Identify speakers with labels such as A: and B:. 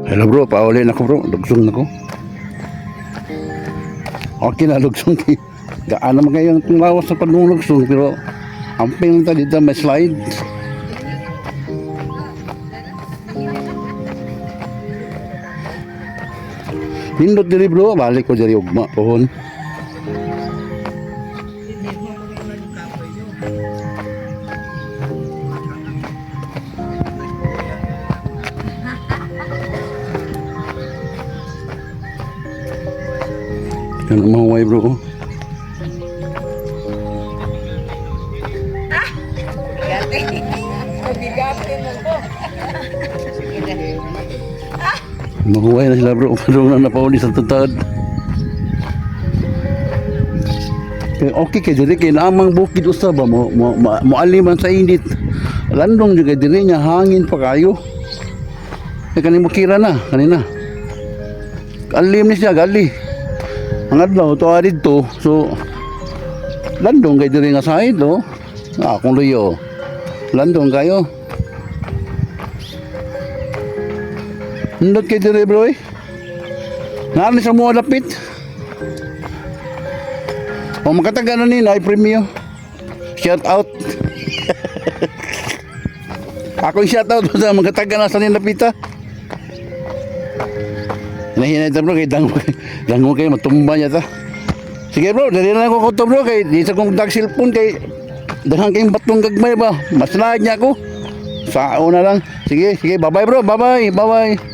A: Hello bro, pauli na ko bro. Lugsong na ko. Okay na lugsong. Gaan naman kayong lawas sa panulugsong. Pero amping lang dito may slide. Hindot diri bro. Balik ko diri ugma pohon. Yan ang mahuway bro. Mahuway na sila bro. Pero na napauli sa tutad. Okay kay diri kay namang bukid usa ba mo aliman sa init. Landong juga diri nya hangin pa kayo. Kani mo kira na kanina. Alim ni siya gali. Ang adlaw to dito. So landong kay diri nga side do. Akong luyo. Landong kayo. Nindot kay diri bro eh. Naan sa mo lapit. O makataga na ni na premium. Shout out. Ako shout out sa makataga na sa nilapita. Nahinay ta bro kay dango kay matumba niya ta. Sige bro, dali na ako ko bro kay di sa kong dag cellphone kay daghang kayong batong gagmay ba. Maslahad niya ako. Sa una lang. Sige, bye-bye bro, bye-bye.